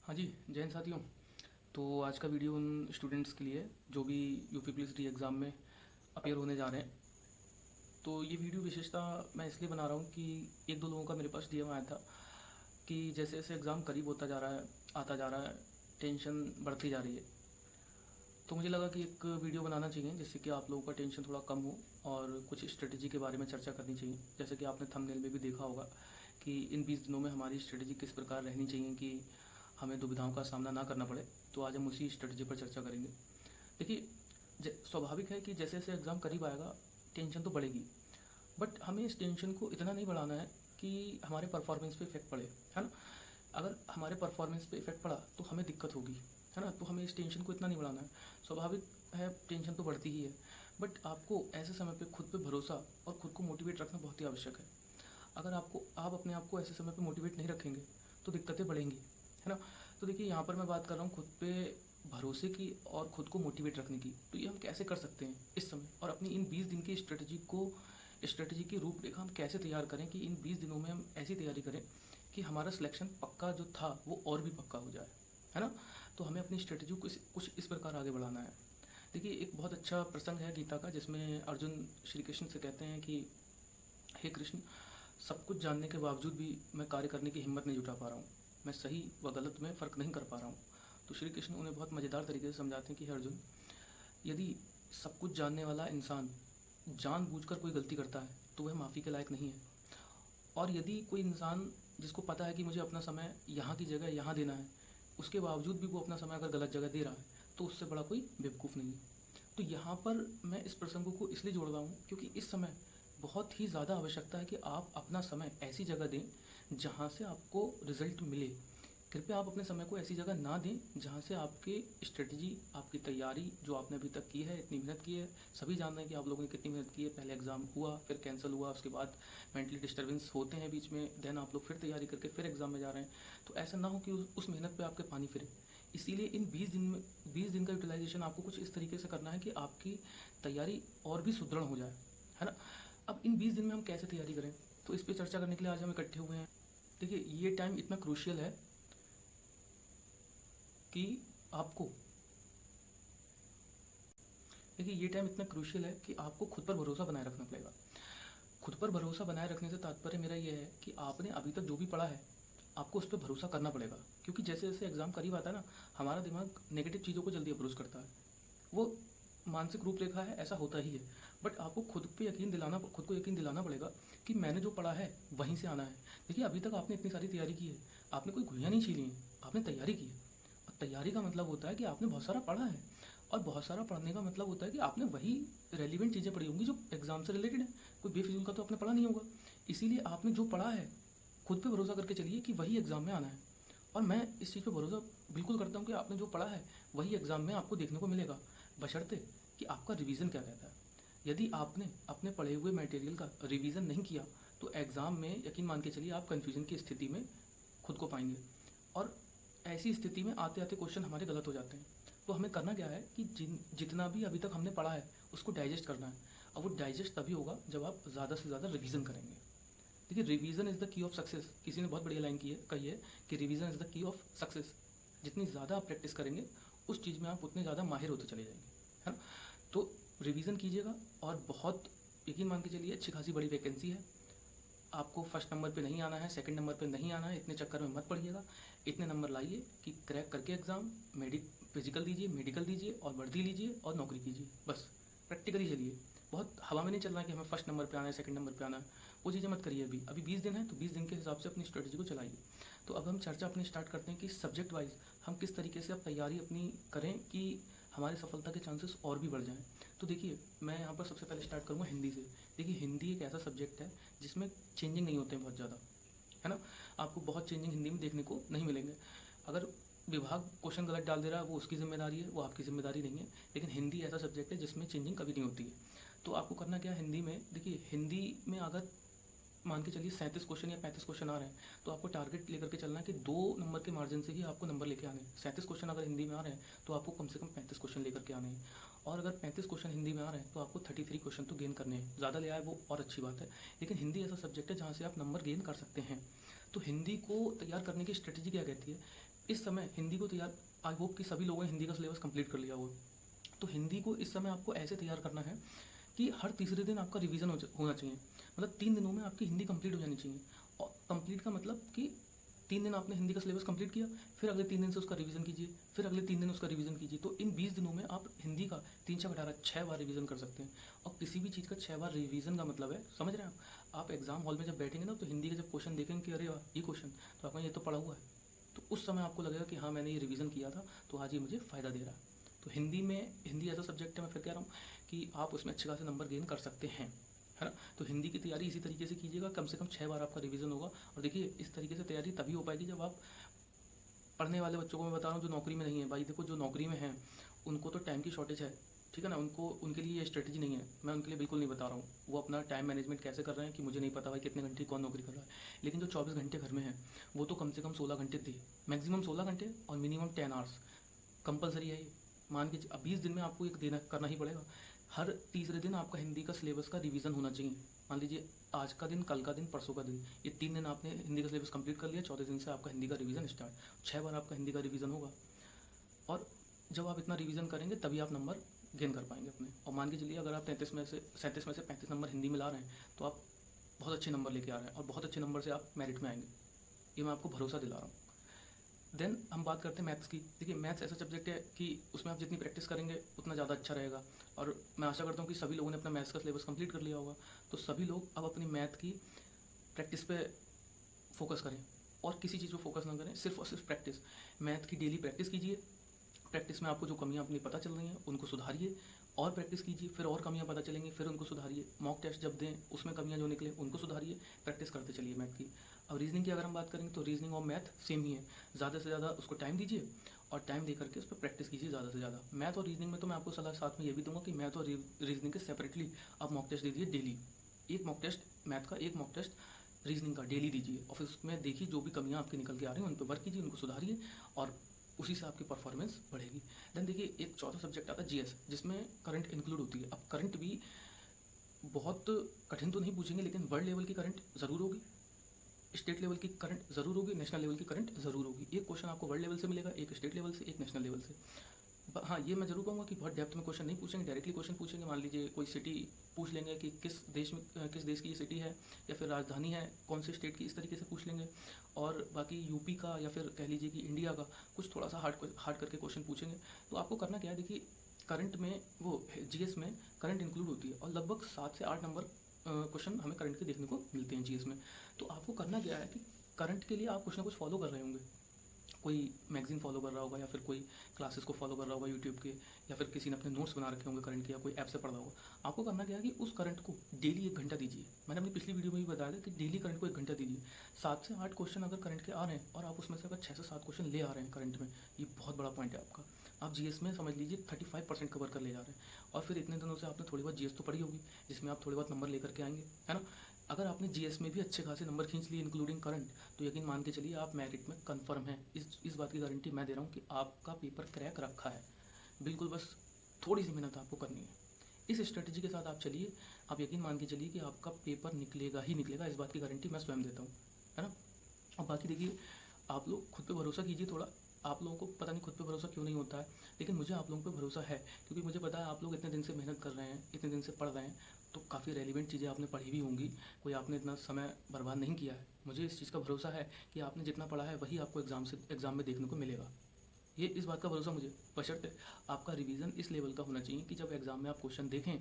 हाँ जी, जय हिंद साथियों। तो आज का वीडियो उन स्टूडेंट्स के लिए जो भी यूपी पुलिस री एग्ज़ाम में अपीयर होने जा रहे हैं। तो ये वीडियो विशेषता मैं इसलिए बना रहा हूँ कि एक दो लोगों का मेरे पास डीएम आया था कि जैसे जैसे एग्ज़ाम करीब होता जा रहा है, आता जा रहा है, टेंशन बढ़ती जा रही है। तो मुझे लगा कि एक वीडियो बनाना चाहिए जिससे कि आप लोगों का टेंशन थोड़ा कम हो और कुछ स्ट्रेटजी के बारे में चर्चा करनी चाहिए। जैसे कि आपने थंबनेल में भी देखा होगा कि इन 20 दिनों में हमारी स्ट्रेटजी किस प्रकार रहनी चाहिए कि हमें दुविधाओं का सामना ना करना पड़े। तो आज हम उसी स्ट्रेटजी पर चर्चा करेंगे। देखिए, स्वाभाविक है कि जैसे जैसे एग्ज़ाम करीब आएगा टेंशन तो बढ़ेगी, बट हमें इस टेंशन को इतना नहीं बढ़ाना है कि हमारे परफॉर्मेंस पे इफेक्ट पड़े, है ना। अगर हमारे परफॉर्मेंस पे इफेक्ट पड़ा तो हमें दिक्कत होगी, है ना। तो हमें इस टेंशन को इतना नहीं बढ़ाना है। स्वाभाविक है, टेंशन तो बढ़ती ही है, बट आपको ऐसे समय पे खुद पे भरोसा और खुद को मोटिवेट रखना बहुत ही आवश्यक है। अगर आप अपने आप को ऐसे समय पे मोटिवेट नहीं रखेंगे तो दिक्कतें बढ़ेंगी, है ना। तो देखिए, यहाँ पर मैं बात कर रहा हूँ खुद पे भरोसे की और खुद को मोटिवेट रखने की। तो ये हम कैसे कर सकते हैं इस समय, और अपनी इन 20 दिन की स्ट्रेटजी की रूपरेखा हम कैसे तैयार करें कि इन 20 दिनों में हम ऐसी तैयारी करें कि हमारा सिलेक्शन पक्का जो था वो और भी पक्का हो जाए, है ना। तो हमें अपनी स्ट्रेटजी को कुछ इस प्रकार आगे बढ़ाना है। देखिए, एक बहुत अच्छा प्रसंग है गीता का जिसमें अर्जुन श्री कृष्ण से कहते हैं कि हे कृष्ण, सब कुछ जानने के बावजूद भी मैं कार्य करने की हिम्मत नहीं जुटा पा रहा हूँ। मैं सही व गलत में फ़र्क नहीं कर पा रहा हूँ। तो श्री कृष्ण उन्हें बहुत मज़ेदार तरीके से समझाते हैं कि हे अर्जुन, यदि सब कुछ जानने वाला इंसान जानबूझकर कोई गलती करता है तो वह माफ़ी के लायक नहीं है। और यदि कोई इंसान जिसको पता है कि मुझे अपना समय यहाँ की जगह यहाँ देना है, उसके बावजूद भी वो अपना समय अगर गलत जगह दे रहा है तो उससे बड़ा कोई बेवकूफ़ नहीं है। तो यहाँ पर मैं इस प्रसंग को इसलिए जोड़ रहा हूँ क्योंकि इस समय बहुत ही ज़्यादा आवश्यकता है कि आप अपना समय ऐसी जगह दें जहाँ से आपको रिजल्ट मिले। कृपया आप अपने समय को ऐसी जगह ना दें जहाँ से आपकी स्ट्रेटजी, आपकी तैयारी जो आपने अभी तक की है, इतनी मेहनत की है। सभी जान रहे हैं कि आप लोगों ने कितनी मेहनत की है। पहले एग्ज़ाम हुआ, फिर कैंसिल हुआ, उसके बाद मेंटली डिस्टर्बेंस होते हैं बीच में, देन आप लोग फिर तैयारी करके फिर एग्ज़ाम में जा रहे हैं। तो ऐसा ना हो कि उस मेहनत पर आपके पानी फिरे। इसीलिए इन 20 दिन का यूटिलाइजेशन आपको कुछ इस तरीके से करना है कि आपकी तैयारी और भी सुदृढ़ हो जाए, है ना। अब इन 20 दिन में हम कैसे तैयारी करें, तो इस पर चर्चा करने के लिए आज हम इकट्ठे हुए हैं। देखिए, ये टाइम इतना क्रूशियल है कि आपको देखिए ये टाइम इतना क्रूशियल है कि आपको खुद पर भरोसा बनाए रखना पड़ेगा। खुद पर भरोसा बनाए रखने से तात्पर्य मेरा ये है कि आपने अभी तक जो भी पढ़ा है आपको उस पर भरोसा करना पड़ेगा। क्योंकि जैसे जैसे एग्ज़ाम करीब आता है ना, हमारा दिमाग नेगेटिव चीज़ों को जल्दी अप्रोच करता है। वो मानसिक रूपरेखा है, ऐसा होता ही है। बट आपको खुद को यकीन दिलाना पड़ेगा कि मैंने जो पढ़ा है वहीं से आना है। देखिए, अभी तक आपने इतनी सारी तैयारी की है, आपने कोई घुइयाँ नहीं छीली हैं, आपने तैयारी की है। और तैयारी का मतलब होता है कि आपने बहुत सारा पढ़ा है, और बहुत सारा पढ़ने का मतलब होता है कि आपने वही रेलिवेंट चीज़ें पढ़ी होंगी जो एग्ज़ाम से रिलेटेड है। कोई बेफिजूल का तो आपने पढ़ा नहीं होगा। इसीलिए आपने जो पढ़ा है खुद पे भरोसा करके चलिए कि वही एग्ज़ाम में आना है। और मैं इस चीज़ पे भरोसा बिल्कुल करता हूँ कि आपने जो पढ़ा है वही एग्ज़ाम में आपको देखने को मिलेगा, बशर्ते कि आपका रिवीजन क्या कहता है। यदि आपने अपने पढ़े हुए मटेरियल का रिवीजन नहीं किया तो एग्ज़ाम में यकीन मान के चलिए आप कन्फ्यूजन की स्थिति में खुद को पाएंगे। और ऐसी स्थिति में आते आते क्वेश्चन हमारे गलत हो जाते हैं। तो हमें करना क्या है कि जितना भी अभी तक हमने पढ़ा है उसको डाइजेस्ट करना है। अब वो डाइजेस्ट तभी होगा जब आप ज़्यादा से ज़्यादा रिवीजन करेंगे। देखिए, revision is the key of success. किसी ने बहुत बढ़िया लाइन कही है कि revision is the key of success. जितनी ज़्यादा आप प्रैक्टिस करेंगे उस चीज़ में आप उतने ज़्यादा माहिर होते चले जाएंगे, है ना। तो रिवीजन कीजिएगा, और बहुत यकीन मान के चलिए अच्छी खासी बड़ी वैकेंसी है। आपको फर्स्ट नंबर पे नहीं आना है, सेकंड नंबर पे नहीं आना है, इतने चक्कर में मत पड़िएगा। इतने नंबर लाइए कि क्रैक करके एग्ज़ाम फिजिकल दीजिए, मेडिकल दीजिए और वर्दी लीजिए और नौकरी कीजिए। बस प्रैक्टिकली चलिए। बहुत हवा में नहीं चलना है कि हमें फर्स्ट नंबर पे आना है, सेकंड नंबर पे आना है। वो चीज़ें मत करिए। अभी 20 दिन है तो 20 दिन के हिसाब से अपनी स्ट्रेटजी को चलाइए। तो अब हम चर्चा अपनी स्टार्ट करते हैं कि सब्जेक्ट वाइज हम किस तरीके से अब तैयारी अपनी करें कि हमारी सफलता के चांसेस और भी बढ़ जाएँ। तो देखिए, मैं यहाँ पर सबसे पहले स्टार्ट करूँगा हिंदी से। देखिए, हिंदी एक ऐसा सब्जेक्ट है जिसमें चेंजिंग नहीं होते हैं बहुत ज़्यादा, है ना। आपको बहुत चेंजिंग हिंदी में देखने को नहीं मिलेंगे। अगर विभाग क्वेश्चन गलत डाल दे रहा है वो उसकी जिम्मेदारी है, वो आपकी जिम्मेदारी नहीं है। लेकिन हिंदी ऐसा सब्जेक्ट है जिसमें चेंजिंग कभी नहीं होती है। तो आपको करना क्या है हिंदी में, देखिए हिंदी में अगर मान के चलिए 37 क्वेश्चन या 35 क्वेश्चन आ रहे हैं तो आपको टारगेट लेकर के चलना है कि 2 नंबर के मार्जिन से ही आपको नंबर लेके आने हैं। 37 क्वेश्चन अगर हिंदी में आ रहे हैं तो आपको कम से कम 35 क्वेश्चन लेकर के आने हैं। और अगर 35 क्वेश्चन हिंदी में आ रहे हैं तो आपको 33 क्वेश्चन तो गेन करने हैं। ज़्यादा ले आए वो और अच्छी बात है, लेकिन हिंदी ऐसा सब्जेक्ट है जहाँ से आप नंबर गेन कर सकते हैं। तो हिंदी को तैयार करने की स्ट्रेटजी क्या कहती है, इस समय हिंदी को तैयार, आई होप कि सभी लोगों ने हिंदी का सिलेबस कंप्लीट कर लिया होगा। तो हिंदी को इस समय आपको ऐसे तैयार करना है कि हर तीसरे दिन आपका रिवीजन होना चाहिए। मतलब 3 दिनों में आपकी हिंदी कंप्लीट हो जानी चाहिए। और कंप्लीट का मतलब कि 3 दिन आपने हिंदी का सिलेबस कंप्लीट किया, फिर अगले 3 दिन से उसका रिवीजन कीजिए, फिर अगले 3 दिन उसका रिवीजन कीजिए। तो इन 20 दिनों में आप हिंदी का 3 छः 18 6 बार रिवीजन कर सकते हैं। और किसी भी चीज़ का 6 बार रिवीजन का मतलब है, समझ रहे हैं आप एग्जाम हॉल में जब बैठेंगे ना, तो हिंदी के जब क्वेश्चन देखेंगे कि अरे वाह ये क्वेश्चन, तो आपका ये तो पढ़ा हुआ है, तो उस समय आपको लगेगा कि हाँ मैंने ये रिवीजन किया था, तो आज ये मुझे फ़ायदा दे रहा है। तो हिंदी ऐसा सब्जेक्ट है, मैं फिर कह रहा हूँ कि आप उसमें अच्छे खासे नंबर गेन कर सकते हैं, है ना। तो हिंदी की तैयारी इसी तरीके से कीजिएगा, कम से कम 6 बार आपका रिवीजन होगा। और देखिए इस तरीके से तैयारी तभी हो पाएगी जब आप, पढ़ने वाले बच्चों को मैं बता रहा हूँ जो नौकरी में नहीं है, भाई देखो जो नौकरी में हैं उनको तो टाइम की शॉर्टेज है, ठीक है ना, उनको उनके लिए ये स्ट्रेटजी नहीं है, मैं उनके लिए बिल्कुल नहीं बता रहा हूँ वो अपना टाइम मैनेजमेंट कैसे कर रहे हैं कि मुझे नहीं पता भाई कितने घंटे कौन नौकरी कर रहा है। लेकिन जो 24 घंटे घर में है वो तो कम से कम 16 घंटे थे, मैक्सिमम 16 घंटे और मिनिमम 10 आवर्स कंपलसरी है ये। मान के 20 दिन में आपको एक देना करना ही पड़ेगा। हर तीसरे दिन आपका हिंदी का सिलेबस का रिवीजन होना चाहिए। मान लीजिए आज का दिन, कल का दिन, परसों का दिन, ये 3 दिन आपने हिंदी का सिलेबस कंप्लीट कर लिया, 14 दिन से आपका हिंदी का रिवीजन स्टार्ट। 6 बार आपका हिंदी का रिवीजन होगा। और जब आप इतना रिवीजन करेंगे तभी आप नंबर गेन कर पाएंगे अपने। और मान के चलिए अगर आप 37 में से 35 नंबर हिंदी में ला रहे हैं तो आप बहुत अच्छे नंबर लेके आ रहे हैं और बहुत अच्छे नंबर से आप मेरिट में आएंगे, ये मैं आपको भरोसा दिला रहा हूँ। देन हम बात करते हैं मैथ्स की। देखिए मैथ्स ऐसा सब्जेक्ट है कि उसमें आप जितनी प्रैक्टिस करेंगे उतना ज़्यादा अच्छा रहेगा। और मैं आशा करता हूँ कि सभी लोगों ने अपना मैथ्स का सिलेबस कंप्लीट कर लिया होगा। तो सभी लोग अब अपनी मैथ की प्रैक्टिस पे फोकस करें और किसी चीज़ पे फोकस ना करें, सिर्फ और सिर्फ प्रैक्टिस। मैथ की डेली प्रैक्टिस कीजिए, प्रैक्टिस में आपको जो कमियां अपनी पता चल रही हैं उनको सुधारिए, और प्रैक्टिस कीजिए, फिर और कमियां पता चलेंगी, फिर उनको सुधारिए। मॉक टेस्ट जब दें उसमें कमियां जो निकले उनको सुधारिए, प्रैक्टिस करते चलिए मैथ की। अब रीजनिंग की अगर हम बात करेंगे तो रीजनिंग और मैथ सेम ही है, ज़्यादा से ज़्यादा उसको टाइम दीजिए और टाइम दे करके उस पर प्रैक्टिस कीजिए ज़्यादा से ज़्यादा। मैथ और रीजनिंग में तो मैं आपको सलाह साथ में ये भी दूंगा कि मैथ और रीजनिंग के सेपरेटली आप मॉक टेस्ट दीजिए डेली। एक मॉक टेस्ट मैथ का, एक मॉक टेस्ट रीजनिंग का डेली दीजिए और फिर उसमें देखिए जो भी कमियां आपकी निकल के आ रही हैं उन पर वर्क कीजिए, उनको सुधारिए और उसी से आपकी परफॉर्मेंस बढ़ेगी। देन देखिए एक चौथा सब्जेक्ट आता है जीएस, जिसमें करंट इंक्लूड होती है। अब करंट भी बहुत कठिन तो नहीं पूछेंगे, लेकिन वर्ल्ड लेवल की करंट ज़रूर होगी, स्टेट लेवल की करंट ज़रूर होगी, नेशनल लेवल की करंट ज़रूर होगी। एक क्वेश्चन आपको वर्ल्ड लेवल से मिलेगा, एक स्टेट लेवल से, एक नेशनल लेवल से। हाँ ये मैं जरूर कहूँगा कि बहुत डेप्थ में क्वेश्चन नहीं पूछेंगे, डायरेक्टली क्वेश्चन पूछेंगे। मान लीजिए कोई सिटी पूछ लेंगे कि किस देश में, किस देश की ये सिटी है या फिर राजधानी है कौन से स्टेट की, इस तरीके से पूछ लेंगे। और बाकी यूपी का या फिर कह लीजिए कि इंडिया का कुछ थोड़ा सा हार्ड करके क्वेश्चन पूछेंगे। तो आपको करना क्या है, देखिए करंट में वो जीएस में करंट इंक्लूड होती है और लगभग 7 से 8 नंबर क्वेश्चन हमें करंट के देखने को मिलते हैं जीएस में। तो आपको करना क्या है कि करंट के लिए आप कुछ ना कुछ फॉलो कर रहे होंगे, कोई मैगजीन फॉलो कर रहा होगा या फिर कोई क्लासेस को फॉलो कर रहा होगा यूट्यूब के, या फिर किसी ने अपने नोट्स बना रखे होंगे करंट के, या कोई ऐप से पढ़ रहा होगा। आपको करना क्या है कि उस करंट को डेली 1 घंटा दीजिए। मैंने अपनी पिछली वीडियो में भी बताया था कि डेली करंट को 1 घंटा दीजिए। 7 से 8 क्वेश्चन अगर करंट के आ रहे हैं और आप उसमें से अगर 6 से 7 क्वेश्चन ले आ रहे हैं करंट में, ये बहुत बड़ा पॉइंट है आपका। आप जीएस में समझ लीजिए 35% कवर कर ले जा रहे हैं और फिर इतने दिनों से आपने थोड़ी बहुत जीएस तो पढ़ी होगी जिसमें आप थोड़ी बहुत नंबर लेकर के आएंगे, है ना। अगर आपने जीएस में भी अच्छे खासे नंबर खींच लिए इंक्लूडिंग करंट, तो यकीन मान के चलिए आप मेरिट में कंफर्म हैं। इस बात की गारंटी मैं दे रहा हूँ कि आपका पेपर क्रैक रखा है। बिल्कुल, बस थोड़ी सी मेहनत आपको करनी है। इस स्ट्रेटजी के साथ आप चलिए, आप यकीन मान के चलिए कि आपका पेपर निकलेगा ही निकलेगा, इस बात की गारंटी मैं स्वयं देता हूँ, है ना। और बाकी देखिए आप लोग खुद पे भरोसा कीजिए थोड़ा। आप लोगों को पता नहीं खुद पे भरोसा क्यों नहीं होता है, लेकिन मुझे आप लोगों पे भरोसा है, क्योंकि मुझे पता है आप लोग इतने दिन से मेहनत कर रहे हैं, इतने दिन से पढ़ रहे हैं, तो काफ़ी रेलिवेंट चीज़ें आपने पढ़ी भी होंगी, कोई आपने इतना समय बर्बाद नहीं किया है। मुझे इस चीज़ का भरोसा है कि आपने जितना पढ़ा है वही आपको एग्ज़ाम में देखने को मिलेगा। ये इस बात का भरोसा मुझे, बशर्ते आपका रिवीजन इस लेवल का होना चाहिए कि जब एग्ज़ाम में आप क्वेश्चन देखें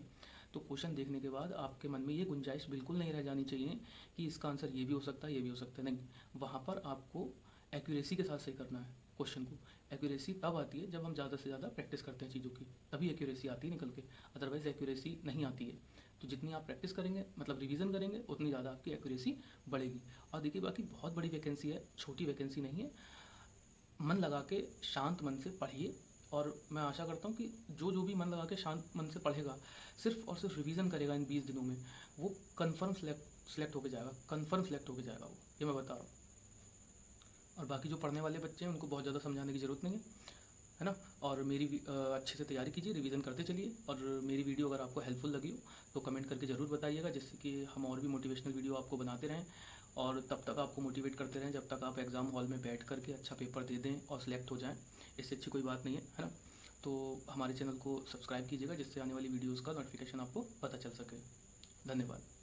तो क्वेश्चन देखने के बाद आपके मन में ये गुंजाइश बिल्कुल नहीं रह जानी चाहिए कि इसका आंसर ये भी हो सकता है, ये भी हो सकता है। नहीं, वहाँ पर आपको एक्यूरेसी के साथ सही करना है क्वेश्चन को। एक्यूरेसी तब आती है जब हम ज़्यादा से ज़्यादा प्रैक्टिस करते हैं चीज़ों की, तभी एक्यूरेसी आती है निकल के, अदरवाइज़ एक्यूरेसी नहीं आती है। तो जितनी आप प्रैक्टिस करेंगे, मतलब रिवीजन करेंगे, उतनी ज़्यादा आपकी एक्यूरेसी बढ़ेगी। और देखिए बाकी बहुत बड़ी वैकेंसी है, छोटी वैकेंसी नहीं है। मन लगा के शांत मन से पढ़िए और मैं आशा करता हूँ कि जो भी मन लगा के शांत मन से पढ़ेगा, सिर्फ और सिर्फ रिवीजन करेगा इन 20 दिनों में, वो कन्फर्म सेलेक्ट होके जाएगा, कन्फर्म सेलेक्ट होके जाएगा वो, ये मैं बता रहा हूँ। और बाकी जो पढ़ने वाले बच्चे हैं उनको बहुत ज़्यादा समझाने की ज़रूरत नहीं है ना। और मेरी अच्छे से तैयारी कीजिए, रिवीजन करते चलिए। और मेरी वीडियो अगर आपको हेल्पफुल लगी हो तो कमेंट करके ज़रूर बताइएगा, जिससे कि हम और भी मोटिवेशनल वीडियो आपको बनाते रहें। और तब तक आपको मोटिवेट करते रहें जब तक आप एग्ज़ाम हॉल में बैठ कर के अच्छा पेपर दे दें और सिलेक्ट हो जाएं। इससे अच्छी कोई बात नहीं है ना। तो हमारे चैनल को सब्सक्राइब कीजिएगा जिससे आने वाली वीडियोज़ का नोटिफिकेशन आपको पता चल सके। धन्यवाद।